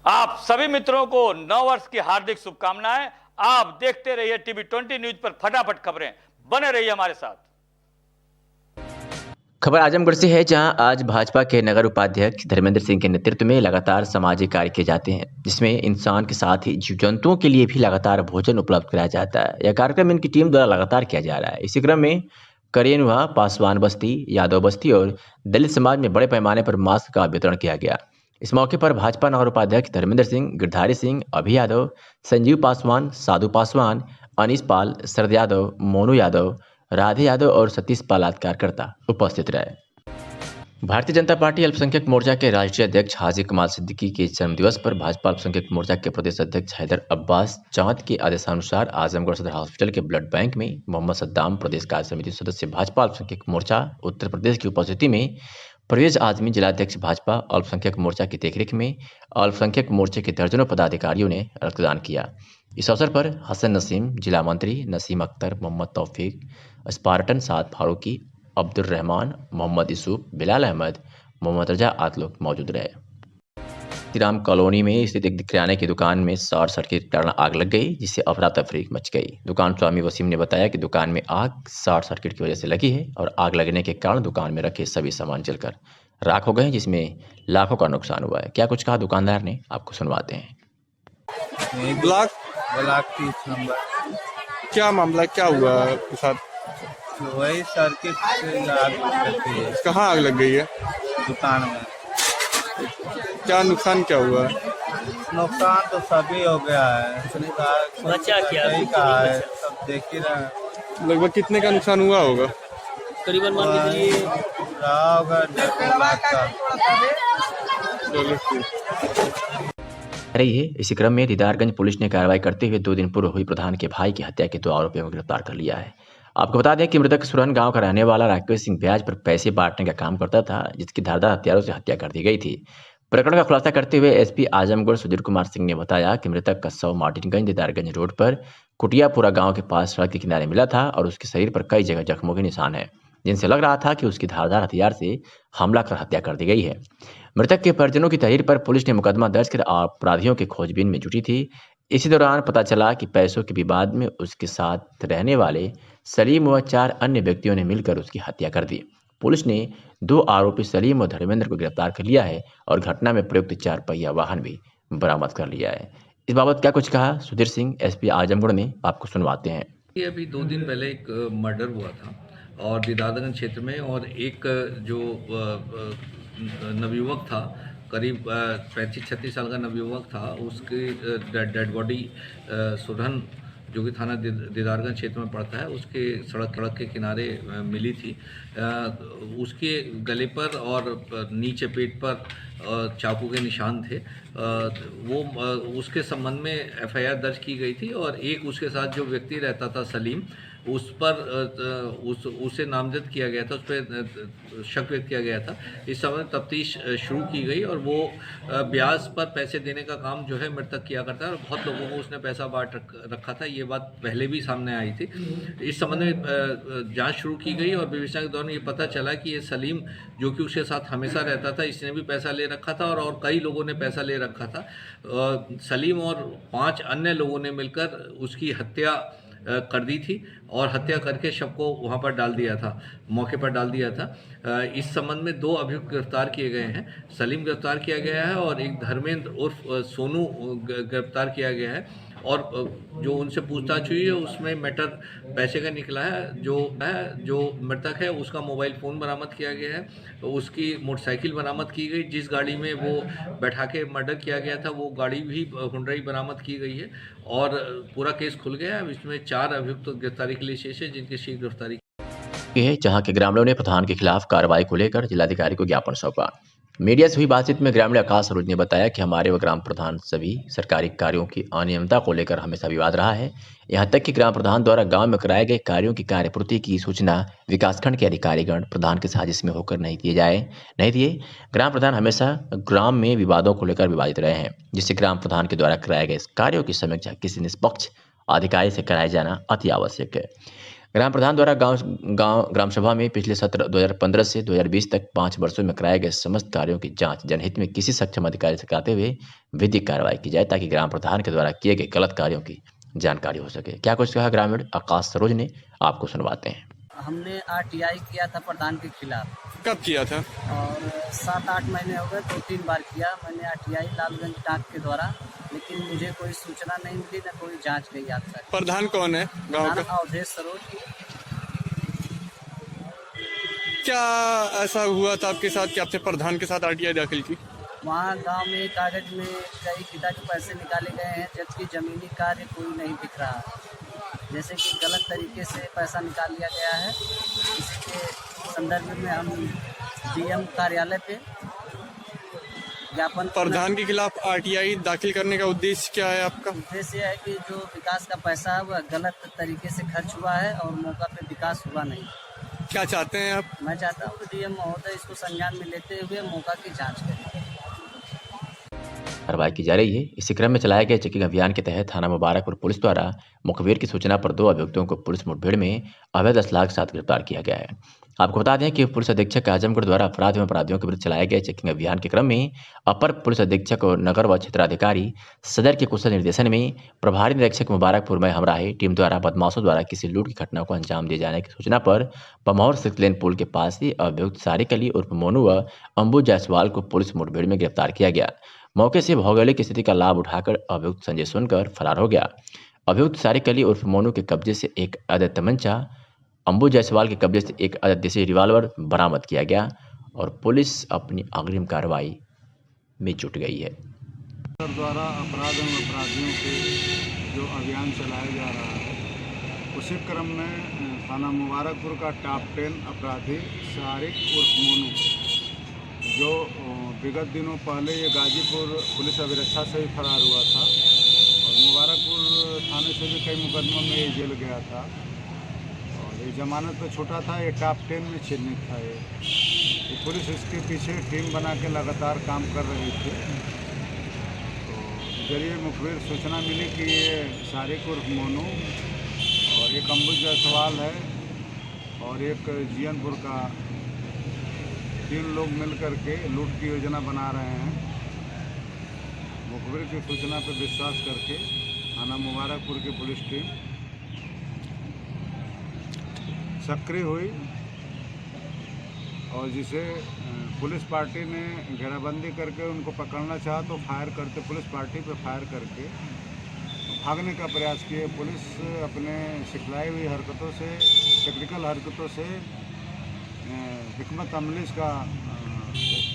आप सभी मित्रों को नव वर्ष की हार्दिक शुभकामनाएं। आप देखते रहिए टीवी 20 न्यूज पर फटाफट खबरें, बने रहिए हमारे साथ। खबर आजमगढ़ से है, जहां आज भाजपा के नगर उपाध्यक्ष धर्मेंद्र सिंह के नेतृत्व में लगातार सामाजिक कार्य किए जाते हैं, जिसमें इंसान के साथ ही जीव जंतुओं के लिए भी लगातार भोजन उपलब्ध कराया जाता है। यह कार्यक्रम इनकी टीम द्वारा लगातार किया जा रहा है। इसी क्रम में करेनुआ, पासवान बस्ती, यादव बस्ती और दलित समाज में बड़े पैमाने पर मास्क का वितरण किया गया। इस मौके पर भाजपा नगर उपाध्यक्ष धर्मेंद्र सिंह, गिरधारी सिंह, अभि यादव, संजीव पासवान, साधु पासवान, अनीस पाल, शरद यादव, मोनू यादव, राधे यादव और सतीश पाल आदि कार्यकर्ता उपस्थित रहे। भारतीय जनता पार्टी अल्पसंख्यक मोर्चा के राष्ट्रीय अध्यक्ष हाजी कमाल सिद्दीकी के जन्मदिवस पर भाजपा अल्पसंख्यक मोर्चा के प्रदेश अध्यक्ष हैदर अब्बास चांद के आदेशानुसार आजमगढ़ सदर हॉस्पिटल के ब्लड बैंक में मोहम्मद सद्दाम, प्रदेश कार्य समिति सदस्य भाजपा अल्पसंख्यक मोर्चा उत्तर प्रदेश की उपस्थिति में परवेज आजमी, जिलाध्यक्ष भाजपा अल्पसंख्यक मोर्चा की देखरेख में अल्पसंख्यक मोर्चे के दर्जनों पदाधिकारियों ने रक्तदान किया। इस अवसर पर हसन नसीम, जिला मंत्री नसीम अख्तर, मोहम्मद तौफीक, स्पार्टन साद फारूकी, अब्दुल रहमान, मोहम्मद यूसुफ, बिलाल अहमद, मोहम्मद रजा आदि लोग मौजूद रहे। श्रीराम कॉलोनी में स्थित एक किराने की दुकान में शॉर्ट सर्किट के कारण आग लग गई, जिससे अफरा तफरी मच गई। दुकान स्वामी वसीम ने बताया कि दुकान में आग शॉर्ट सर्किट की वजह से लगी है और आग लगने के कारण दुकान में रखे सभी सामान जलकर राख हो गए, जिसमें लाखों का नुकसान हुआ है। क्या कुछ कहा दुकानदार ने, आपको सुनवाते हैं। Block 30 number. क्या मामला क्या हुआ आपके साथ? वही सर्किट से आग लगती है। कहाँ आग लग गई है? दुकान में। क्या नुकसान क्या हुआ? नुकसान तो सभी हो गया है। बचा क्या? सही कहा है, सब देख ही रहे हैं। लगभग कितने का नुकसान हुआ होगा? करीबन मान के चलिए रहा होगा 1.5 लाख का। चलो ठीक। रही है। इसी क्रम में दीदारगंज पुलिस ने कार्रवाई करते हुए 2 दिन पूर्व हुई प्रधान के भाई की हत्या के 2 आरोपियों को गिरफ्तार कर लिया है। आपको बता दें कि मृतक सुरन गांव का रहने वाला राकेश सिंह ब्याज पर पैसे बांटने का काम करता था, जिसकी धारदार हथियारों से हत्या कर दी गई थी। प्रकरण का खुलासा करते हुए एसपी आजमगढ़ सुधीर कुमार सिंह ने बताया कि मृतक का शव मार्टिनगंज दीदारगंज रोड पर कुटियापुरा गांव के पास सड़क के किनारे मिला था और उसके शरीर पर कई जगह जख्मों के निशान हैं, जिनसे लग रहा था कि उसकी धारदार हथियार से हमला कर हत्या कर दी गई है। मृतक के परिजनों की तहरीर पर पुलिस ने मुकदमा दर्ज कर अपराधियों की खोजबीन में जुटी थी। इसी दौरान पता चला कि पैसों के विवाद में उसके साथ रहने वाले सलीम व 4 अन्य व्यक्तियों ने मिलकर उसकी हत्या कर दी। पुलिस ने 2 आरोपी सलीम और धर्मेंद्र को गिरफ्तार कर लिया है और घटना में प्रयुक्त 4 पहिया वाहन भी बरामद कर लिया है। इस बाबत क्या कुछ कहा सुधीर सिंह, एसपी आजमगढ़ ने, आपको सुनवाते हैं। ये अभी 2 दिन पहले एक मर्डर हुआ था और दीदारगंज क्षेत्र में, और एक जो नवयुवक था, करीब 35-36 साल का नवयुवक था, उसकी डेड बॉडी सुरहन, जो कि थाना दीदारगंज क्षेत्र में पड़ता है, उसके सड़क के किनारे मिली थी। उसके गले पर और नीचे पेट पर चाकू के निशान थे। वो उसके संबंध में एफआईआर दर्ज की गई थी और एक उसके साथ जो व्यक्ति रहता था सलीम, उस पर उसे नामजद किया गया था, उस पर शक व्यक्त किया गया था। इस समय तफ्तीश शुरू की गई और वो ब्याज पर पैसे देने का काम जो है मृतक किया करता है और बहुत लोगों को उसने पैसा बांट रखा था। ये बात पहले भी सामने आई थी। इस संबंध में जांच शुरू की गई और विवेचना के दौरान ये पता चला कि ये सलीम, जो कि उसके साथ हमेशा रहता था, इसने भी पैसा ले रखा था और कई लोगों ने पैसा ले रखा था। सलीम और 5 अन्य लोगों ने मिलकर उसकी हत्या कर दी थी और हत्या करके शव को वहाँ पर डाल दिया था, मौके पर डाल दिया था। इस संबंध में 2 अभियुक्त गिरफ्तार किए गए हैं। सलीम गिरफ्तार किया गया है और एक धर्मेंद्र उर्फ सोनू गिरफ्तार किया गया है और जो उनसे पूछताछ हुई है उसमें मैटर पैसे का निकला है। जो मृतक है उसका मोबाइल फ़ोन बरामद किया गया है, उसकी मोटरसाइकिल बरामद की गई, जिस गाड़ी में वो बैठा के मर्डर किया गया था वो गाड़ी भी हुंडई बरामद की गई है और पूरा केस खुल गया है। इसमें 4 अभियुक्त गिरफ्तारी के लिए शेष है, जिनकी शीघ्र गिरफ्तारी है, जहां के ग्रामीणों ने प्रधान के खिलाफ कार्रवाई को लेकर जिलाधिकारी को ज्ञापन सौंपा। मीडिया से हुई बातचीत में ग्रामीण आकाश सरोज ने बताया कि हमारे व ग्राम प्रधान सभी सरकारी कार्यों की अनियमितता को लेकर हमेशा विवाद रहा है। यहाँ तक कि ग्राम प्रधान द्वारा गांव में कराए गए कार्यों की कार्यपूर्ति की सूचना विकासखंड के अधिकारीगण प्रधान के साजिश में होकर नहीं दिए। ग्राम प्रधान हमेशा ग्राम में विवादों को लेकर विवादित रहे हैं, जिससे ग्राम प्रधान के द्वारा कराए गए कार्यों की समीक्षा किसी निष्पक्ष अधिकारी से कराया जाना अति आवश्यक है। ग्राम प्रधान द्वारा ग्राम सभा में पिछले सत्र 2015 से 2020 तक 5 वर्षों में कराए गए समस्त कार्यों की जांच जनहित में किसी सक्षम अधिकारी से कराते हुए विधिक कार्रवाई की जाए ताकि ग्राम प्रधान के द्वारा किए गए गलत कार्यों की जानकारी हो सके। क्या कुछ कहा ग्रामीण आकाश सरोज ने, आपको सुनवाते हैं। हमने आरटीआई किया था प्रधान के खिलाफ कब किया था? और 7-8 महीने हो गए, 2-3 बार किया मैंने आरटीआई लालगंज टाक के द्वारा, लेकिन मुझे कोई सूचना नहीं मिली, न कोई जांच गई आज तक। प्रधान कौन है गांव का? अवधेश सरोज। क्या ऐसा हुआ था आपके साथ कि आपने प्रधान के साथ आरटीआई दाखिल की? वहाँ गांव में कागज में कई पिता के पैसे निकाले गए हैं, जबकि जमीनी कार्य कोई नहीं दिख रहा, जैसे कि गलत तरीके से पैसा निकाल लिया गया है। इसी के संदर्भ में हम डीएम कार्यालय पे ज्ञापन। प्रधान के खिलाफ आरटीआई दाखिल करने का उद्देश्य क्या है आपका? उद्देश्य है कि जो विकास का पैसा है वह गलत तरीके से खर्च हुआ है और मौका पे विकास हुआ नहीं। क्या चाहते हैं आप? मैं चाहता हूँ कि डीएम महोदय इसको संज्ञान में लेते हुए मौका की जांच करें। कार्रवाई की जा रही है। इसी क्रम में चलाए गए चेकिंग अभियान के तहत थाना मुबारकपुर पुलिस द्वारा मुखबिर की सूचना पर 2 अभियुक्तों को पुलिस मुठभेड़ में अवैध असलाह के साथ गिरफ्तार किया गया है। आपको बता दें कि पुलिस अधीक्षक आजमगढ़ द्वारा अपराध एवं अपराधियों के विरुद्ध चलाए गए चेकिंग अभियान के क्रम में अपर पुलिस अधीक्षक और नगर व क्षेत्राधिकारी सदर के कुशल निर्देशन में प्रभारी निरीक्षक मुबारकपुर में हमराही टीम द्वारा बदमाशों द्वारा किसी लूट की घटना को अंजाम दिए जाने की सूचना पर पमौर 6 लेन पुल के पास ही अभियुक्त सारिक अली उर्फ मोनू व अंबु जायसवाल को पुलिस मुठभेड़ में गिरफ्तार किया गया। मौके से भौगोलिक स्थिति का लाभ उठाकर अभियुक्त संजय सुनकर फरार हो गया। अभियुक्त सारिक अली उर्फ मोनू के कब्जे से एक अवैध तमंचा, अंबु जायसवाल के कब्जे से एक अवैध देसी रिवाल्वर बरामद किया गया और पुलिस अपनी अग्रिम कार्रवाई में जुट गई है। द्वारा अपराध एवं अपराधियों के जो अभियान चलाया जा रहा है, उसी क्रम में थाना मुबारकपुर का टॉप 10 अपराधी सारिक उर्फ मोनू, जो विगत दिनों पहले ये गाजीपुर पुलिस अभिरक्षा से भी फरार हुआ था और मुबारकपुर थाने से भी कई मुकदमों में ये जेल गया था और ये जमानत पे छूटा था। ये टॉप 10 में चिन्हित था। ये पुलिस इसके पीछे टीम बना के लगातार काम कर रही थी। तो जरिए मुखबिर सूचना मिली कि ये सारिक उर्फ मोनू और एक अंबु जायसवाल है और एक जियनपुर का 3 लोग मिलकर के लूट की योजना बना रहे हैं। मुखबिर की सूचना पर विश्वास करके थाना मुबारकपुर की पुलिस टीम सक्रिय हुई और जिसे पुलिस पार्टी ने घेराबंदी करके उनको पकड़ना चाहा तो फायर करते पुलिस पार्टी पर फायर करके भागने का प्रयास किए। पुलिस अपने सिखलाई हुई हरकतों से, टेक्निकल हरकतों से, हिकमत अमली का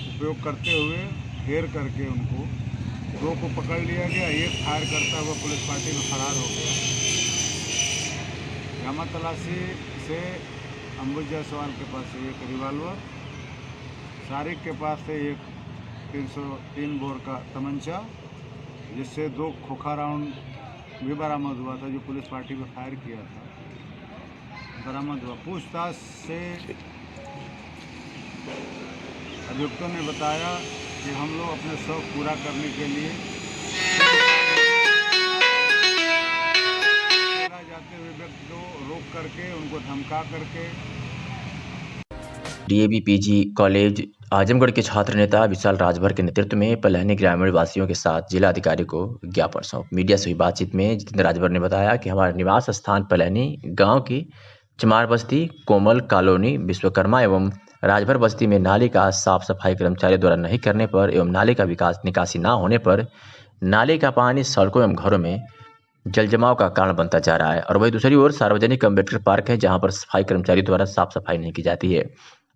उपयोग करते हुए घेर करके उनको 2 को पकड़ लिया गया। एक फायर करता हुआ पुलिस पार्टी में फरार हो गया। जामा तलाशी से अंबु जायसवाल के पास से एक रिवाल्वर, सारिक के पास से एक 303 बोर का तमंचा, जिससे 2 खोखा राउंड भी बरामद हुआ था जो पुलिस पार्टी में फायर किया था, बरामद हुआ। पूछताछ से अभियुक्तों ने बताया कि हम लोग अपने शौक पूरा करने के लिए जाते हुए व्यक्ति को रोक करके उनको धमका करके। डीएवी पीजी कॉलेज आजमगढ़ के छात्र नेता विशाल राजभर के नेतृत्व में पलहनी ग्रामीण वासियों के साथ जिला अधिकारी को ज्ञापन सौंप। मीडिया से हुई बातचीत में जितेंद्र राजभर ने बताया कि हमारा निवास स्थान पलहनी गांव की चमार बस्ती, कोमल कॉलोनी, विश्वकर्मा एवं राजभर बस्ती में नाले का साफ सफाई कर्मचारी द्वारा नहीं करने पर एवं नाले का निकासी ना होने पर नाले का पानी सड़कों एवं घरों में जल जमाव का कारण बनता जा रहा है। और वही दूसरी ओर सार्वजनिक अम्बेडकर पार्क है जहां पर सफाई कर्मचारी द्वारा साफ सफाई नहीं की जाती है।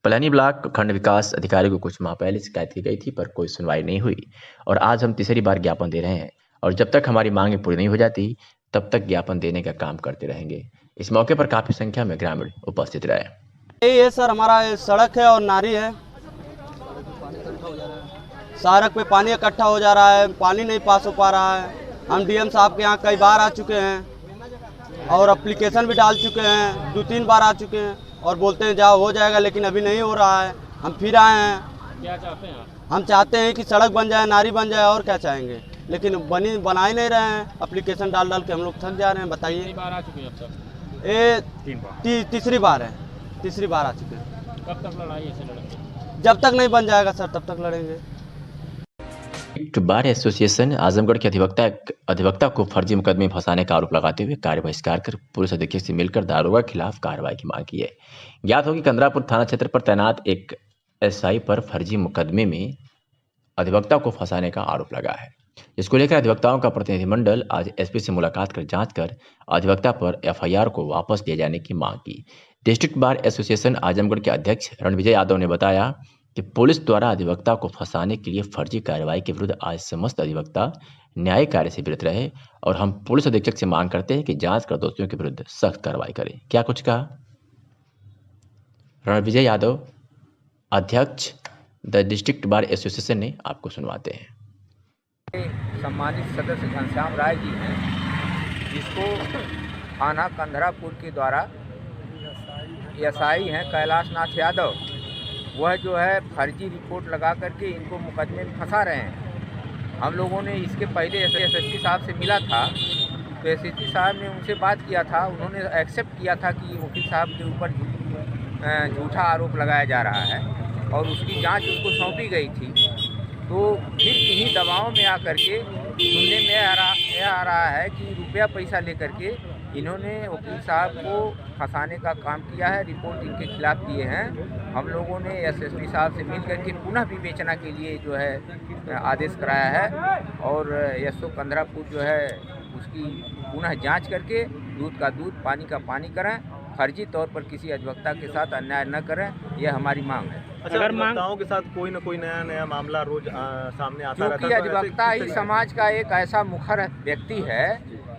पलहनी ब्लॉक खंड विकास अधिकारी को कुछ माह पहले शिकायत की गई थी पर कोई सुनवाई नहीं हुई और आज हम तीसरी बार ज्ञापन दे रहे हैं और जब तक हमारी मांगें पूरी नहीं हो जाती तब तक ज्ञापन देने का काम करते रहेंगे। इस मौके पर काफी संख्या में ग्रामीण उपस्थित रहे। ये सर हमारा सड़क है और नाली है, सड़क पे पानी इकट्ठा हो जा रहा है, पानी नहीं पास हो पा रहा है। हम डीएम साहब के यहाँ कई बार आ चुके हैं और एप्लीकेशन भी डाल चुके हैं, 2-3 बार आ चुके हैं और बोलते हैं जाओ हो जाएगा, लेकिन अभी नहीं हो रहा है। हम फिर आए हैं। क्या चाहते हैं? हम चाहते हैं कि सड़क बन जाए, नाली बन जाए, और क्या चाहेंगे, लेकिन बना ही नहीं रहे हैं। एप्लीकेशन डाल के हम लोग थक जा रहे हैं। बताइए। बार आ चुके हैं अब तक? ये तीसरी बार है, तीसरी बार आ चुके हैं। कब तक लड़ाई ऐसे लड़ेंगे? जब तक नहीं बन जाएगा सर तब तक लड़ेंगे। बार एसोसिएशन आजमगढ़ के अधिवक्ता को फर्जी मुकदमे में फंसाने का आरोप लगाते हुए कार्य बहिष्कार कर पुलिस अधीक्षक से मिलकर दारोगा के खिलाफ कार्रवाई की मांग की है। ज्ञात हो कि कंदरापुर थाना क्षेत्र पर तैनात एक एसआई पर फर्जी मुकदमे में अधिवक्ता को फंसाने का आरोप लगा है, जिसको लेकर अधिवक्ताओं का प्रतिनिधिमंडल आज एसपी से मुलाकात कर जांच कर अधिवक्ता पर एफआईआर को वापस ले जाने की मांग की। डिस्ट्रिक्ट बार एसोसिएशन आजमगढ़ के अध्यक्ष रणविजय यादव ने बताया कि पुलिस द्वारा अधिवक्ता को फंसाने के लिए फर्जी कार्रवाई के विरुद्ध आज समस्त अधिवक्ता न्यायिक कार्य से विरत रहे और हम पुलिस अधीक्षक से मांग करते हैं कि जांच कर दोषियों के विरुद्ध सख्त कार्रवाई करें। क्या कुछ कहा रणविजय यादव, अध्यक्ष द डिस्ट्रिक्ट बार एसोसिएशन ने, आपको सुनवाते हैं। सम्मानित सदस्य घनश्याम राय जी हैं, जिसको थाना कंदरापुर के द्वारा एसआई हैं कैलाश नाथ यादव, वह जो है फर्जी रिपोर्ट लगा करके इनको मुकदमे में फंसा रहे हैं। हम लोगों ने इसके पहले एसएसपी साहब से मिला था, तो एसएसपी साहब ने उनसे बात किया था, उन्होंने एक्सेप्ट किया था कि वकील साहब के ऊपर झूठा आरोप लगाया जा रहा है और उसकी जांच उसको सौंपी गई थी। तो फिर इन्हीं दबाव में आकर के सुनने में आ रहा है कि रुपया पैसा लेकर के इन्होंने वकील साहब को फंसाने का काम किया है, रिपोर्ट इनके खिलाफ दिए हैं। हम लोगों ने एसएसपी साहब से मिल करके पुनः विवेचना के लिए जो है आदेश कराया है और एसओ कंदरापुर जो है उसकी पुनः जांच करके दूध का दूध पानी का पानी करें, फर्जी तौर पर किसी अधिवक्ता के साथ अन्याय न करें, यह हमारी मांग है। अच्छा, अधिवक्ताओं के साथ कोई न कोई नया मामला रोज सामने आता रहता है। क्योंकि अधिवक्ता ही समाज का एक ऐसा मुखर व्यक्ति है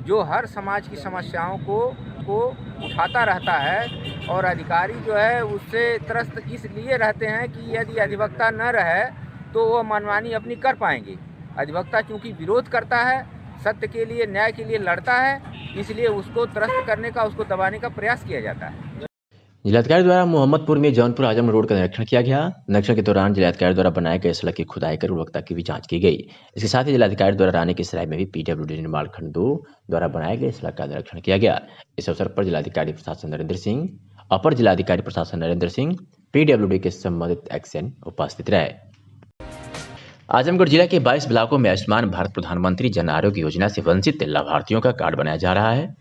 जो हर समाज की समस्याओं को उठाता रहता है और अधिकारी जो है उससे त्रस्त इसलिए रहते हैं कि यदि अधिवक्ता न रहे तो वो मनमानी अपनी कर पाएंगे। अधिवक्ता चूंकि विरोध करता है, सत्य के लिए, न्याय के लिए लड़ता है, इसलिए उसको त्रस्त करने का, उसको दबाने का प्रयास किया जाता है। जिलाधिकारी द्वारा मोहम्मदपुर में जौनपुर आजम रोड का निरीक्षण किया गया। निरीक्षण के दौरान जिलाधिकारी द्वारा बनाए गए सड़क की खुदाई कर गुणवत्ता की भी जांच की गई। इसके साथ ही जिलाधिकारी द्वारा रानी की सराय में भी पीडब्ल्यूडी निर्माण खंड 2 द्वारा बनाए गए सड़क का निरीक्षण किया गया। इस अवसर पर जिलाधिकारी प्रशासन नरेंद्र सिंह, अपर जिलाधिकारी प्रशासन नरेंद्र सिंह, पीडब्ल्यूडी के संबंधित एक्शन उपस्थित रहे। आजमगढ़ जिला के 22 ब्लॉकों में आयुष्मान भारत प्रधानमंत्री जन आरोग्य योजना से वंचित लाभार्थियों का कार्ड बनाया जा रहा है।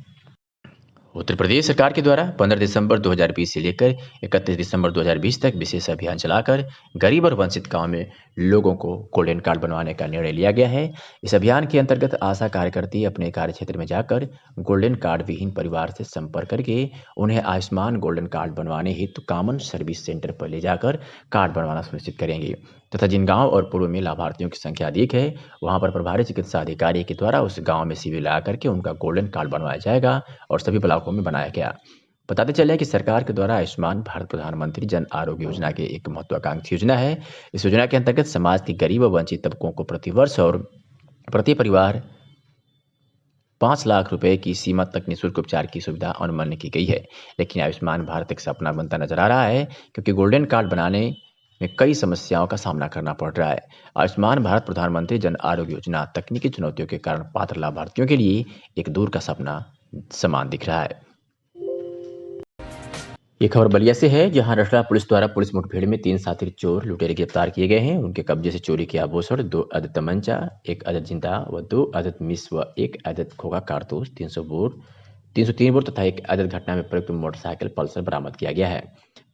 उत्तर प्रदेश सरकार के द्वारा 15 दिसंबर 2020 से लेकर 31 दिसंबर 2020 तक विशेष अभियान चलाकर गरीब और वंचित गांव में लोगों को गोल्डन कार्ड बनवाने का निर्णय लिया गया है। इस अभियान के अंतर्गत आशा कार्यकर्ती अपने कार्य क्षेत्र में जाकर गोल्डन कार्ड विहीन परिवार से संपर्क करके उन्हें आयुष्मान गोल्डन कार्ड बनवाने हेतु कॉमन सर्विस सेंटर पर ले जाकर कार्ड बनवाना सुनिश्चित करेंगे तथा जिन गांव और पूर्व में लाभार्थियों की संख्या अधिक है वहां पर प्रभारी चिकित्सा अधिकारी के द्वारा उस गांव में शिविर लगा करके उनका गोल्डन कार्ड बनवाया जाएगा और सभी ब्लॉकों में बनाया गया। बताते चले कि सरकार के द्वारा आयुष्मान भारत प्रधानमंत्री जन आरोग्य योजना के एक महत्वाकांक्षी योजना है। इस योजना के अंतर्गत समाज के गरीब व वंचित तबकों को प्रतिवर्ष और प्रति परिवार 5 लाख रुपए की सीमा तक निःशुल्क उपचार की सुविधा अनुमन्य की गई है। लेकिन आयुष्मान भारत एक सपना बनता नजर आ रहा है क्योंकि गोल्डन कार्ड बनाने में कई समस्याओं का सामना करना पड़ रहा है। आयुष्मान भारत प्रधानमंत्री जन आरोग्य योजना तकनीकी चुनौतियों के कारण पात्र लाभार्थियों के लिए एक दूर का सपना समान दिख रहा है। ये खबर बलिया से है, जहां रसड़ा पुलिस द्वारा पुलिस मुठभेड़ में 3 साथी चोर लुटेरे गिरफ्तार किए गए हैं। उनके कब्जे से चोरी के आभूषण, 2 अदद तमंचा, 1 अदद जिंदा व 2 अदद मिस व 1 अदद खोखा कारतूस, 303 बोर तथा 1 अदद घटना में प्रयुक्त मोटरसाइकिल पल्सर बरामद किया गया है।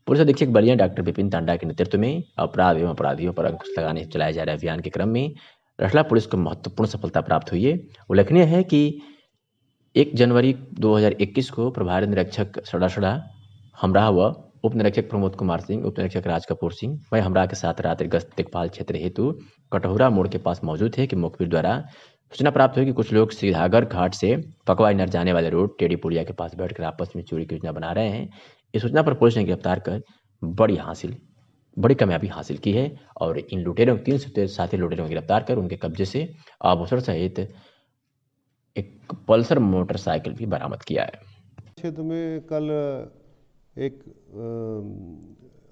पुलिस अधीक्षक बलिया डॉक्टर विपिन तांडा के नेतृत्व में अपराध एवं अपराधियों पर अंकुश लगाने चलाए जा रहे अभियान के क्रम में रसड़ा पुलिस को महत्वपूर्ण सफलता प्राप्त हुई है। उल्लेखनीय है कि 1 जनवरी 2021 को प्रभारी निरीक्षक सड़ासड़ा हमराह व उप निरीक्षक प्रमोद कुमार सिंह, उप निरीक्षक राज कपूर सिंह वह हमराह के साथ रात्रि गश्त देखभाल क्षेत्र हेतु कटहुरा मोड़ के पास मौजूद थे कि मुखबिर द्वारा सूचना प्राप्त हुई कि कुछ लोग सीधागर घाट से पकवाई नर जाने वाले रोड टेढ़ी पुलिया के पास बैठकर आपस में चोरी की योजना बना रहे हैं। इस सूचना पर पुलिस ने गिरफ्तार कर बड़ी कामयाबी हासिल की है और इन लुटेरों 3 साथी लुटेरों को गिरफ्तार कर उनके कब्जे से आभूषण सहित एक पल्सर मोटरसाइकिल भी बरामद किया है। क्षेत्र में कल एक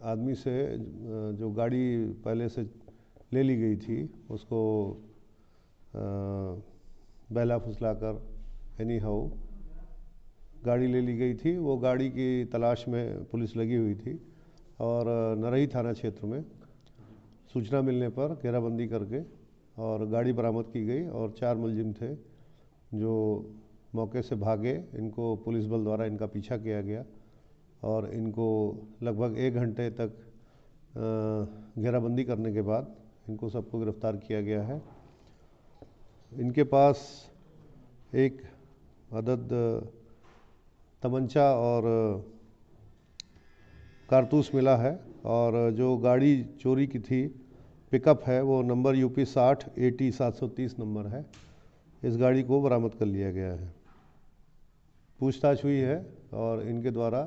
आदमी से जो गाड़ी पहले से ले ली गई थी उसको बहला फुसला कर एनी हाउ गाड़ी ले ली गई थी। वो गाड़ी की तलाश में पुलिस लगी हुई थी और नरही थाना क्षेत्र में सूचना मिलने पर घेराबंदी करके और गाड़ी बरामद की गई और 4 मुलजिम थे जो मौके से भागे। इनको पुलिस बल द्वारा इनका पीछा किया गया और इनको लगभग 1 घंटे तक घेराबंदी करने के बाद इनको सबको गिरफ्तार किया गया है। इनके पास एक अदद तमंचा और कारतूस मिला है और जो गाड़ी चोरी की थी पिकअप है वो नंबर यूपी 60 AT 730 नंबर है। इस गाड़ी को बरामद कर लिया गया है। पूछताछ हुई है और इनके द्वारा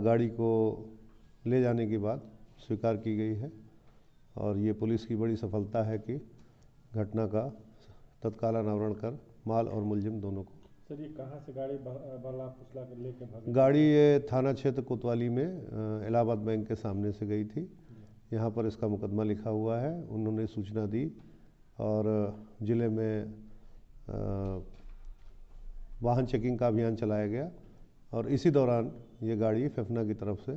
गाड़ी को ले जाने की बात स्वीकार की गई है और ये पुलिस की बड़ी सफलता है कि घटना का तत्काल अनावरण कर माल और मुलजिम दोनों को। सर ये कहाँ से गाड़ी वाला फुसला कर लेके भागे? गाड़ी ये थाना क्षेत्र कोतवाली में इलाहाबाद बैंक के सामने से गई थी। यहाँ पर इसका मुकदमा लिखा हुआ है। उन्होंने सूचना दी और ज़िले में वाहन चेकिंग का अभियान चलाया गया और इसी दौरान ये गाड़ी फेफना की तरफ से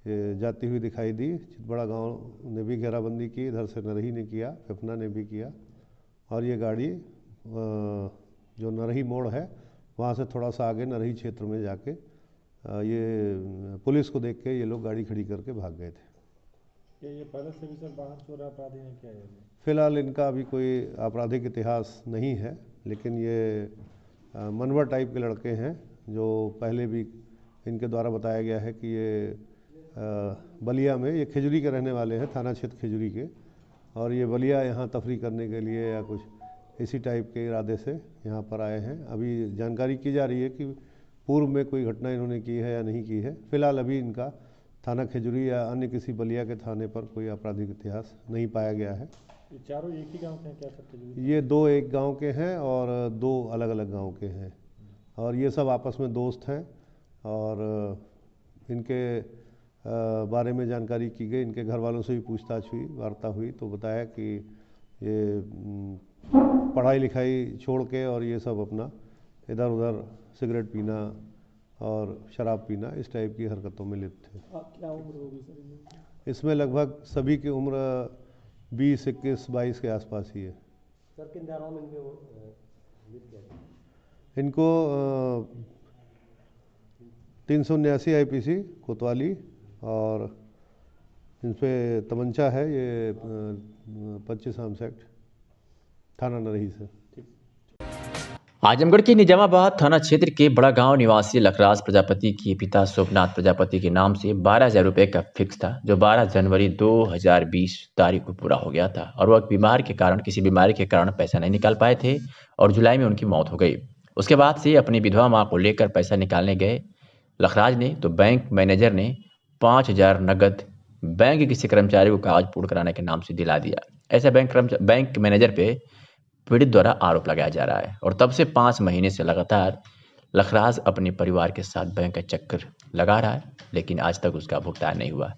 ये जाती हुई दिखाई दी। चितबड़ा गांव ने भी घेराबंदी की, इधर से नरही ने किया, फेफना ने भी किया और ये गाड़ी जो नरही मोड़ है वहाँ से थोड़ा सा आगे नरही क्षेत्र में जाके ये पुलिस को देख के ये लोग गाड़ी खड़ी करके भाग गए थे। ये पहले से भी सर वाहन चोर अपराधी हैं क्या? फिलहाल इनका अभी कोई आपराधिक इतिहास नहीं है, लेकिन ये मनवर टाइप के लड़के हैं जो पहले भी इनके द्वारा बताया गया है कि ये बलिया में, ये खिजरी के रहने वाले हैं, थाना क्षेत्र खिजरी के, और ये बलिया यहाँ तफरी करने के लिए या कुछ इसी टाइप के इरादे से यहाँ पर आए हैं। अभी जानकारी की जा रही है कि पूर्व में कोई घटना इन्होंने की है या नहीं की है। फिलहाल अभी इनका थाना खिजरी या अन्य किसी बलिया के थाने पर कोई आपराधिक इतिहास नहीं पाया गया है। ये चारों एक ही गांव के हैं क्या सर? ये 2 एक गांव के हैं और 2 अलग अलग गांव के हैं और ये सब आपस में दोस्त हैं और इनके बारे में जानकारी की गई। इनके घर वालों से भी पूछताछ हुई, वार्ता हुई तो बताया कि ये पढ़ाई लिखाई छोड़ के और ये सब अपना इधर उधर सिगरेट पीना और शराब पीना इस टाइप की हरकतों में लिप्त थे। क्या उम्र होगी सर? इसमें लगभग सभी की उम्र 20, 21, 22 के आसपास ही है। सर किन धाराओं में इनको 379 IPC कोतवाली और इन पे तमंचा है ये 25 आर्म्स एक्ट थाना नरही से। आजमगढ़ के निजामाबाद थाना क्षेत्र के बड़ा गांव निवासी लखराज प्रजापति के पिता सोमनाथ प्रजापति के नाम से 12,000 रुपये का फिक्स था, जो 12 जनवरी 2020 तारीख को पूरा हो गया था और वह किसी बीमारी के कारण पैसा नहीं निकाल पाए थे और जुलाई में उनकी मौत हो गई। उसके बाद से अपनी विधवा मां को लेकर पैसा निकालने गए लखराज ने तो बैंक मैनेजर ने 5,000 नगद बैंक के किसी कर्मचारी को कागज पूर्ण कराने के नाम से दिला दिया। ऐसा बैंक मैनेजर पे पीड़ित द्वारा आरोप लगाया जा रहा है और तब से 5 महीने से लगातार लखराज अपने परिवार के साथ बैंक का चक्कर लगा रहा है, लेकिन आज तक उसका भुगतान नहीं हुआ।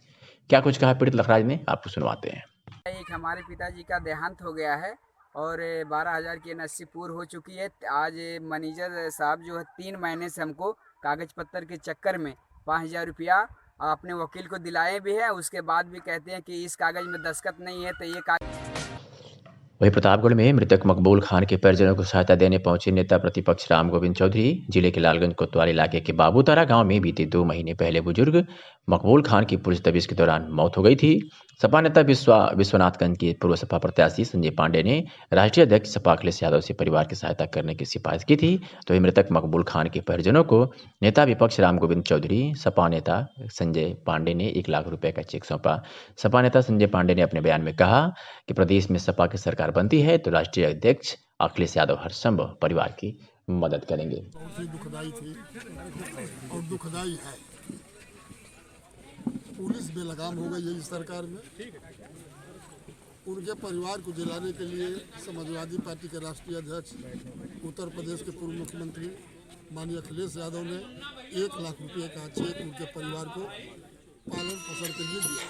क्या कुछ कहा पीड़ित लखराज ने, आपको सुनवाते हैं। एक हमारे पिताजी का देहांत हो गया है और 12,000 की नस्सी पूर्ण हो चुकी है। आज मैनेजर साहब जो है 3 महीने से हमको कागज पत्तर के चक्कर में 5,000 रुपया अपने वकील को दिलाए भी है। उसके बाद भी कहते हैं कि इस कागज में दस्तखत नहीं है तो ये वहीं प्रतापगढ़ में मृतक मकबूल खान के परिजनों को सहायता देने पहुंचे नेता प्रतिपक्ष राम गोविंद चौधरी जिले के लालगंज कोतवाली इलाके के बाबूतारा गांव में बीते 2 महीने पहले बुजुर्ग मकबूल खान की पुलिस तबीयत के दौरान मौत हो गई थी। सपा नेता विश्वनाथगंज के पूर्व सपा प्रत्याशी संजय पांडे ने राष्ट्रीय अध्यक्ष सपा अखिलेश यादव से परिवार की सहायता करने की सिफारिश की थी। तो मृतक मकबूल खान के परिजनों को नेता विपक्ष राम गोविंद चौधरी, सपा नेता संजय पांडे ने 1 लाख रुपए का चेक सौंपा। सपा नेता संजय पांडे ने अपने बयान में कहा कि प्रदेश में सपा की सरकार बनती है तो राष्ट्रीय अध्यक्ष अखिलेश यादव हर संभव परिवार की मदद करेंगे। बहुत ही दुखदाई थी और दुखदाई है। पुलिस बेलगाम हो गई है इस सरकार में। उनके परिवार को जिलाने के लिए समाजवादी पार्टी के राष्ट्रीय अध्यक्ष उत्तर प्रदेश के पूर्व मुख्यमंत्री माननीय अखिलेश यादव ने 1 लाख रुपए का चेक उनके परिवार को पालन पोषण के लिए दिया।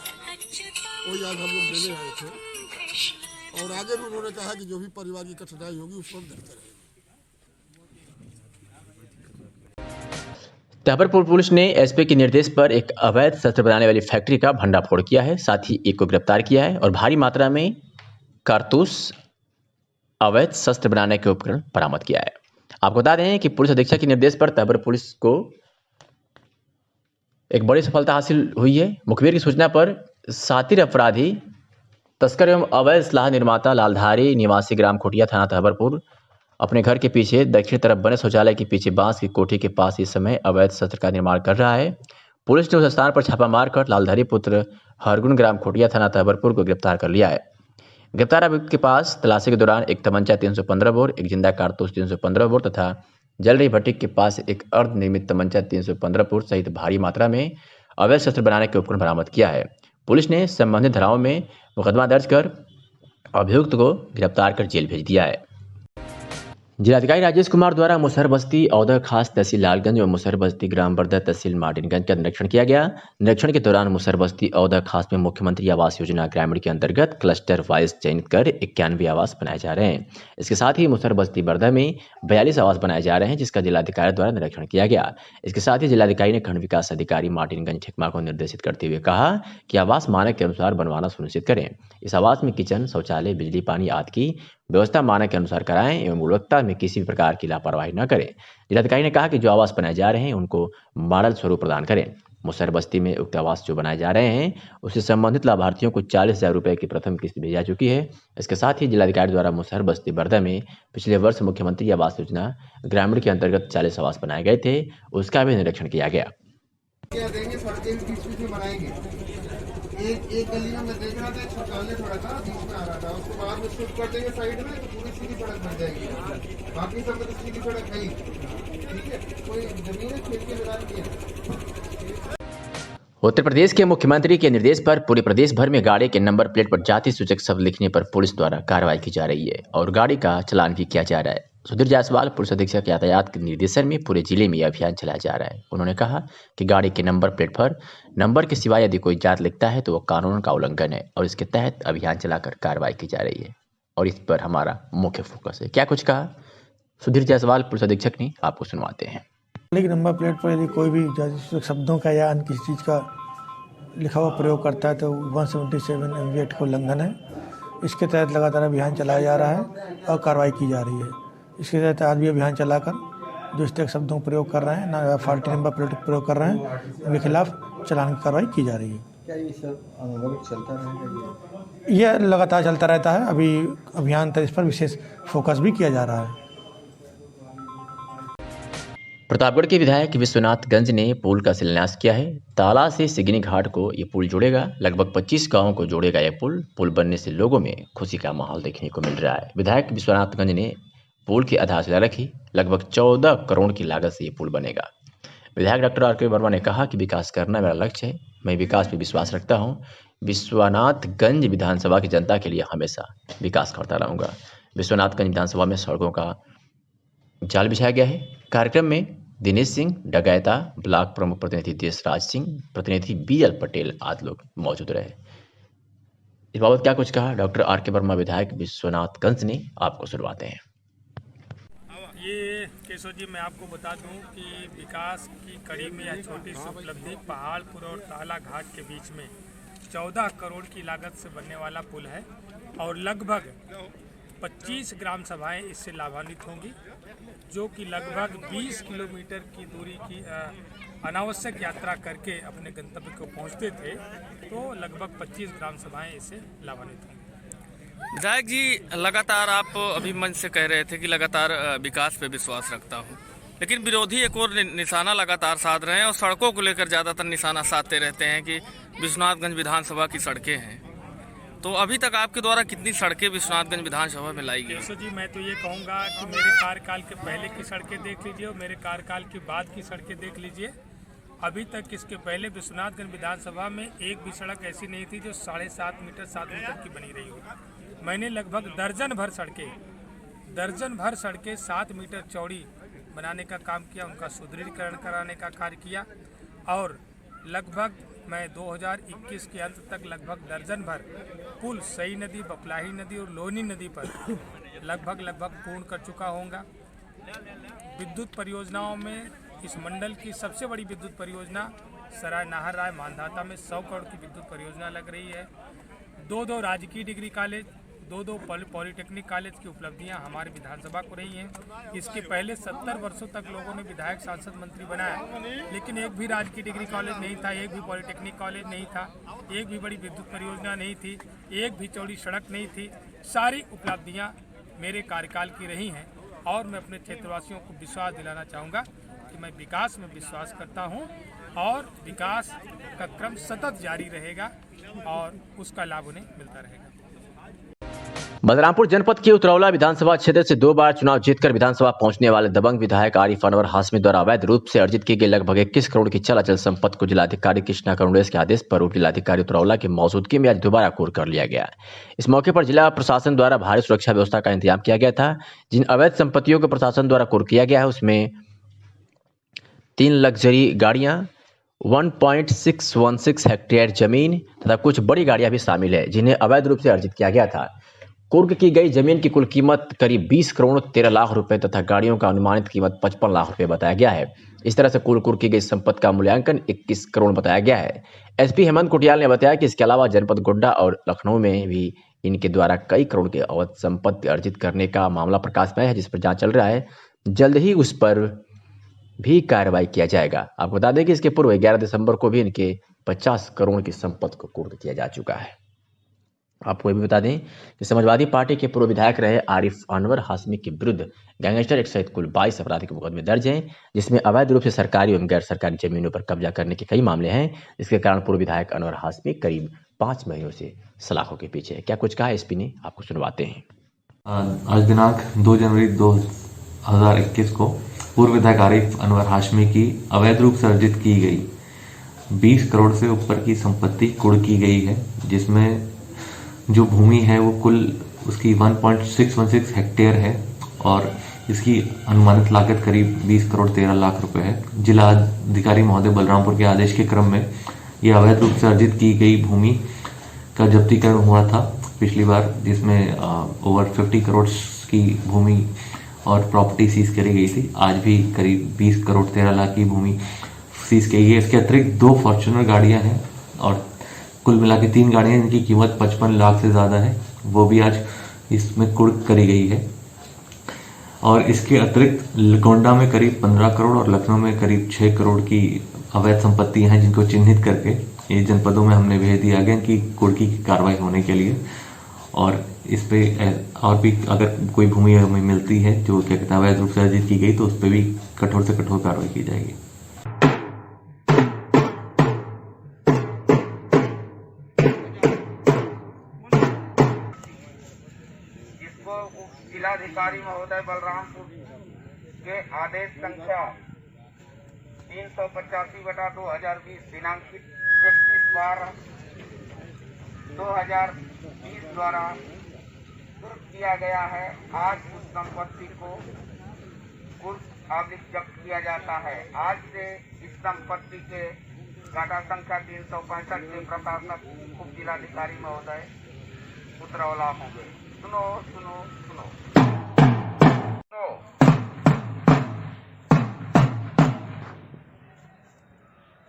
वही आज हम लोग देने आए थे और आगे भी उन्होंने कहा कि जो भी परिवार की कठिनाई होगी उस पर देखते रहेंगे। तहबरपुर पुलिस ने एसपी के निर्देश पर एक अवैध शस्त्र बनाने वाली फैक्ट्री का भंडाफोड़ किया है, साथ ही एक को गिरफ्तार किया है और भारी मात्रा में कारतूस अवैध शस्त्र बनाने के उपकरण बरामद किया है। आपको बता दें कि पुलिस अधीक्षक के निर्देश पर तहबरपुर पुलिस को एक बड़ी सफलता हासिल हुई है। मुखबिर की सूचना पर शातिर अपराधी तस्कर एवं अवैध स्लाह निर्माता लालधारी निवासी ग्राम खोटिया थाना तहबरपुर अपने घर के पीछे दक्षिण तरफ बने शौचालय के पीछे बांस की कोठी के पास इस समय अवैध शस्त्र का निर्माण कर रहा है। पुलिस ने उस स्थान पर छापा मारकर लालधारी पुत्र हरगुन ग्राम खोटिया थाना तहबरपुर को गिरफ्तार कर लिया है। गिरफ्तार अभियुक्त के पास तलाशी के दौरान एक तमंचा 315 बोर, एक जिंदा कारतूस 315 बोर तथा जल रही भट्टी के पास एक अर्ध निर्मित तमंचा 315 बोर सहित भारी मात्रा में अवैध शस्त्र बनाने के उपकरण बरामद किया है। पुलिस ने संबंधित धाराओं में मुकदमा दर्ज कर अभियुक्त को गिरफ्तार कर जेल भेज दिया है। जिलाधिकारी राजेश कुमार द्वारा मुसहर बस्ती औदा खास तहसील लालगंज और मुसहर बस्ती ग्राम बरदा तहसील मार्टिनगंज का निरीक्षण किया गया। निरीक्षण के दौरान मुसहर बस्ती औदा खास में मुख्यमंत्री आवास योजना ग्रामीण के अंतर्गत क्लस्टर वाइज चयनित कर 91 आवास बनाए जा रहे हैं। इसके साथ ही मुसहर बस्ती बरदा में 42 आवास बनाए जा रहे हैं, जिसका जिलाधिकारी द्वारा निरीक्षण किया गया। इसके साथ ही जिलाधिकारी ने खंड विकास अधिकारी मार्टिनगंज ठेकमा को निर्देशित करते हुए कहा कि आवास मानक के अनुसार बनवाना सुनिश्चित करें। इस आवास में किचन, शौचालय, बिजली, पानी आदि की व्यवस्था मानक के अनुसार कराएं एवं गुणवत्ता में किसी भी प्रकार की लापरवाही न करें। जिलाधिकारी ने कहा कि जो आवास बनाए जा रहे हैं उनको मॉडल स्वरूप प्रदान करें। मुसहर बस्ती में उक्त आवास जो बनाए जा रहे हैं उससे संबंधित लाभार्थियों को 40,000 रुपये की प्रथम किस्त भेजी जा चुकी है। इसके साथ ही जिलाधिकारी द्वारा मुसहर बस्ती बरदा में पिछले वर्ष मुख्यमंत्री आवास योजना ग्रामीण के अंतर्गत 40 आवास बनाए गए थे, उसका भी निरीक्षण किया गया। एक गली में मैं देख रहा था, एक शौचालय थोड़ा था बीच में आ रहा था, उसके बाद में शिफ्ट कर देंगे साइड में तो पूरी सीधी सड़क बन जाएगी। बाकी सब तो सीधी सड़क नहीं, ठीक है, कोई जमीन है खेत के मैदान की है। उत्तर प्रदेश के मुख्यमंत्री के निर्देश पर पूरे प्रदेश भर में गाड़ी के नंबर प्लेट पर जाति सूचक शब्द लिखने पर पुलिस द्वारा कार्रवाई की जा रही है और गाड़ी का चालान भी किया जा रहा है। सुधीर जायसवाल पुलिस अधीक्षक यातायात के निर्देशन में पूरे जिले में अभियान चलाया जा रहा है। उन्होंने कहा कि गाड़ी के नंबर प्लेट पर नंबर के सिवाय यदि कोई जात लिखता है तो वह कानून का उल्लंघन है और इसके तहत अभियान चलाकर कार्रवाई की जा रही है और इस पर हमारा मुख्य फोकस है। क्या कुछ कहा सुधीर जायसवाल पुलिस अधीक्षक ने, आपको सुनवाते हैं। नंबर प्लेट पर यदि कोई भी जाति शब्दों का या अन्य किसी चीज़ का लिखा हुआ प्रयोग करता है तो 177 MV एक्ट का उल्लंघन है। इसके तहत लगातार अभियान चलाया जा रहा है और कार्रवाई की जा रही है। इसके तहत आज भी अभियान चलाकर जो इस तरह शब्दों का प्रयोग कर रहे हैं ना फाल्टी नंबर प्लेट प्रयोग कर रहे हैं उनके खिलाफ चालान की कार्रवाई की जा रही है। क्या ये सब अनवरत चलता रहेगा? यह लगातार चलता रहता है। अभी अभियान तक इस पर विशेष फोकस भी किया जा रहा है। प्रतापगढ़ के विधायक विश्वनाथगंज ने पुल का शिलान्यास किया है। ताला से सिगनी घाट को ये पुल जोड़ेगा। लगभग 25 गांवों को जोड़ेगा यह पुल बनने से लोगों में खुशी का माहौल देखने को मिल रहा है। विधायक विश्वनाथगंज ने पुल की आधारशिला रखी। लगभग 14 करोड़ की लागत से ये पुल बनेगा। विधायक डॉक्टर आर के वर्मा ने कहा कि विकास करना मेरा लक्ष्य है, मैं विकास पे विश्वास रखता हूँ। विश्वनाथगंज विधानसभा की जनता के लिए हमेशा विकास करता रहूँगा। विश्वनाथगंज विधानसभा में सड़कों का जाल बिछाया गया है। कार्यक्रम में दिनेश सिंह डगैता, ब्लॉक प्रमुख प्रतिनिधि देशराज सिंह, प्रतिनिधि बीएल पटेल आदि लोग मौजूद रहे। इस बाबत क्या कुछ कहा डॉक्टर आर के वर्मा विधायक विश्वनाथगंज ने, आपको सुनवाते हैं। ये केशव जी, मैं आपको बता दूं कि विकास की कड़ी में यह छोटी सी उपलब्धि पहाड़पुर और ताला घाट के बीच में 14 करोड़ की लागत से बनने वाला पुल है और लगभग 25 ग्राम सभाएं इससे लाभान्वित होंगी, जो कि लगभग 20 किलोमीटर की दूरी की अनावश्यक यात्रा करके अपने गंतव्य को पहुंचते थे, तो लगभग 25 ग्राम सभाएं इससे लाभान्वित होंगी। विधायक जी, लगातार आप अभी मंच से कह रहे थे कि लगातार विकास पे विश्वास रखता हूँ, लेकिन विरोधी एक और निशाना लगातार साध रहे हैं और सड़कों को लेकर ज़्यादातर निशाना साधते रहते हैं कि विश्वनाथगंज विधानसभा की सड़कें हैं। तो अभी तक आपके द्वारा कितनी सड़कें विश्वनाथगंज विधानसभा में लाई गई? केशव जी, मैं तो ये कहूँगा कि मेरे कार्यकाल के पहले की सड़कें देख लीजिए और मेरे कार्यकाल के बाद की सड़कें देख लीजिए। अभी तक इसके पहले विश्वनाथगंज विधानसभा में एक भी सड़क ऐसी नहीं थी जो 7.5 मीटर 7 मीटर की बनी रही हो। मैंने लगभग दर्जन भर सड़कें 7 मीटर चौड़ी बनाने का काम किया, उनका सुदृढ़ीकरण कराने का कार्य किया और लगभग मैं 2021 के अंत तक लगभग दर्जन भर पुल सई नदी, बपलाही नदी और लोनी नदी पर लगभग पूर्ण कर चुका होऊंगा। विद्युत परियोजनाओं में इस मंडल की सबसे बड़ी विद्युत परियोजना सराय नाहर राय मानधाता में 100 करोड़ की विद्युत परियोजना लग रही है। 2 राजकीय डिग्री कॉलेज, 2 पॉलिटेक्निक कॉलेज की उपलब्धियां हमारे विधानसभा को रही हैं। इसके पहले 70 वर्षों तक लोगों ने विधायक, सांसद, मंत्री बनाया, लेकिन एक भी राजकीय डिग्री कॉलेज नहीं था, एक भी पॉलिटेक्निक कॉलेज नहीं था, एक भी बड़ी विद्युत परियोजना नहीं थी, एक भी चौड़ी सड़क नहीं थी। सारी उपलब्धियां मेरे कार्यकाल की रही हैं और मैं अपने क्षेत्रवासियों को विश्वास दिलाना चाहूँगा कि मैं विकास में विश्वास करता हूँ और विकास का क्रम सतत जारी रहेगा और उसका लाभ उन्हें मिलता रहेगा। बलरामपुर जनपद के उतरौला विधानसभा क्षेत्र से 2 बार चुनाव जीतकर विधानसभा पहुंचने वाले दबंग विधायक आरिफ अनवर हाशमी द्वारा अवैध रूप से अर्जित की गई लगभग 21 करोड़ की चल अचल संपत्ति को जिलाधिकारी कृष्णा करुणेश के आदेश पर उप जिलाधिकारी उतरौला की मौजूदगी में आज दोबारा कुर्क कर लिया गया। इस मौके पर जिला प्रशासन द्वारा भारी सुरक्षा व्यवस्था का इंतजाम किया गया था। जिन अवैध संपत्तियों को प्रशासन द्वारा कुर्क किया गया है उसमें 3 लग्जरी गाड़ियां, 1.616 हेक्टेयर जमीन तथा कुछ बड़ी गाड़ियां भी शामिल है जिन्हें अवैध रूप से अर्जित किया गया था। कुर्क की गई जमीन की कुल कीमत करीब 20 करोड़ 13 लाख रुपए तथा गाड़ियों का अनुमानित कीमत 55 लाख रुपए बताया गया है। इस तरह से कुल कुर्क की गई संपत्ति का मूल्यांकन 21 करोड़ बताया गया है। एसपी हेमंत कुटियाल ने बताया कि इसके अलावा जनपद गोड्डा और लखनऊ में भी इनके द्वारा कई करोड़ की अवैध संपत्ति अर्जित करने का मामला प्रकाश में है, जिस पर जांच चल रहा है। जल्द ही उस पर भी कार्रवाई किया जाएगा। आपको बता दें कि इसके पूर्व 11 दिसंबर को भी इनके 50 करोड़ की संपत्ति को कुर्क किया जा चुका है। आपको ये भी बता दें कि समाजवादी पार्टी के पूर्व विधायक रहे आरिफ अनवर हाशमी के विरुद्ध गैंगस्टर एक्ट सहित कुल 22 आपराधिक मुकदमे दर्ज हैं, जिसमें अवैध रूप से सरकारी एवं गैर सरकारी जमीनों पर कब्जा करने के कई मामले हैं, जिसके कारण पूर्व विधायक अनवर हाशमी करीब 5 महीनों से सलाखों के पीछे है। क्या कुछ कहा एसपी ने, आपको सुनवाते हैं। आज दिनांक 2 जनवरी 2021 को पूर्व विधायक आरिफ अनवर हाशमी की अवैध रूप से अर्जित की गई 20 करोड़ से ऊपर की संपत्ति कुर्क की गई है, जिसमें जो भूमि है वो कुल उसकी 1.616 हेक्टेयर है और इसकी अनुमानित लागत करीब 20 करोड़ 13 लाख रुपए है। जिला अधिकारी महोदय बलरामपुर के आदेश के क्रम में यह अवैध रूप से अर्जित की गई भूमि का जब्तीकरण हुआ था पिछली बार, जिसमें ओवर 50 करोड़ की भूमि और प्रॉपर्टी सीज करी गई थी। आज भी करीब 20 करोड़ 13 लाख की भूमि सीज की गई है। इसके अतिरिक्त 2 फॉर्च्यूनर गाड़ियां हैं और कुल मिला के 3 गाड़ियां जिनकी कीमत 55 लाख से ज़्यादा है, वो भी आज इसमें कुर्क करी गई है। और इसके अतिरिक्त गोंडा में करीब 15 करोड़ और लखनऊ में करीब 6 करोड़ की अवैध संपत्तियां हैं, जिनको चिन्हित करके ये जनपदों में हमने भेज दिया गया कि कुर्की की कार्रवाई होने के लिए। और इस पे और भी अगर कोई भूमि हमें मिलती है जो क्या कहते हैं अवैध रूप से अर्जित की गई, तो उस पर भी कठोर से कठोर कार्रवाई की जाएगी। जिलाधिकारी महोदय बलरामपुर के आदेश संख्या 385/2020 दिनांक 31/12/2020 द्वारा कुर्क किया गया है। आज उस संपत्ति को कुर्क आदि जब्त किया जाता है। आज से इस संपत्ति के काटा संख्या 365 के प्रशासक उप जिलाधिकारी महोदय उतरौला होंगे। सुनो सुनो सुनो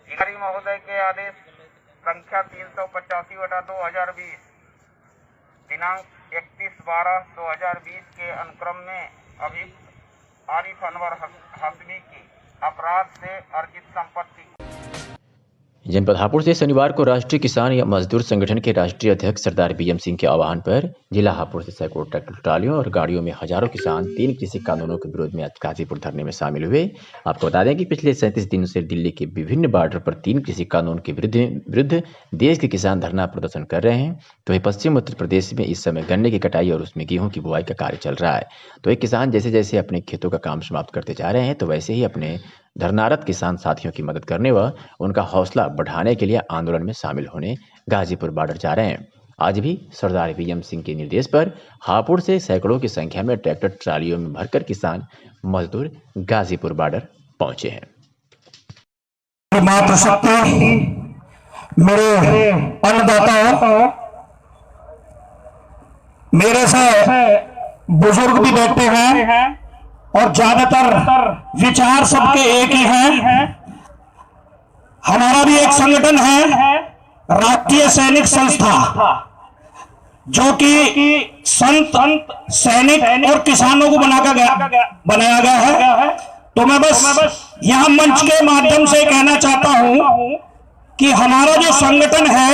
अधिकारी महोदय के आदेश संख्या 385/2020 दिनांक 31/12/2020 के अनुक्रम में अभियुक्त आरिफ अनवर हाशमी की अपराध से अर्जित संपत्ति। जनपद हापुड़ से शनिवार को राष्ट्रीय किसान या मजदूर संगठन के राष्ट्रीय अध्यक्ष सरदार बीएम सिंह के आह्वान पर जिला हापुड़ से सैकड़ों ट्रैक्टर ट्रालियों और गाड़ियों में हजारों किसान 3 कृषि कानूनों के विरोध में आज गाजीपुर धरने में शामिल हुए। आपको बता दें कि पिछले 37 दिनों से दिल्ली के विभिन्न बॉर्डर पर 3 कृषि कानून के विरुद्ध देश के किसान धरना प्रदर्शन कर रहे हैं। तो वही पश्चिम उत्तर प्रदेश में इस समय गन्ने की कटाई और उसमें गेहूं की बुआई का कार्य चल रहा है। तो एक किसान जैसे जैसे अपने खेतों का काम समाप्त करते जा रहे हैं, तो वैसे ही अपने धरनारत किसान साथियों की मदद करने व उनका हौसला बढ़ाने के लिए आंदोलन में शामिल होने गाजीपुर बॉर्डर जा रहे हैं। आज भी सरदार बीएम सिंह के निर्देश पर हापुड़ से सैकड़ों की संख्या में ट्रैक्टर ट्रालियों में भरकर किसान मजदूर गाजीपुर बॉर्डर पहुंचे हैं। मातृशक्ति मेरे अन्नदाता, मेरे से बुजुर्ग भी बैठते हैं, और ज्यादातर विचार सबके एक ही हैं। हमारा भी एक संगठन है राष्ट्रीय सैनिक संस्था, जो कि संत सैनिक और किसानों को बनाया गया है। तो मैं बस यहां मंच के माध्यम से कहना चाहता हूं कि हमारा जो संगठन है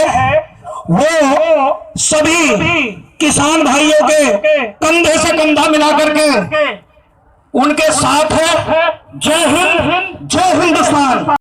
वो सभी किसान भाइयों के कंधे से कंधा मिलाकर के उनके साथ है। जय हिंद, जय हिंदुस्तान।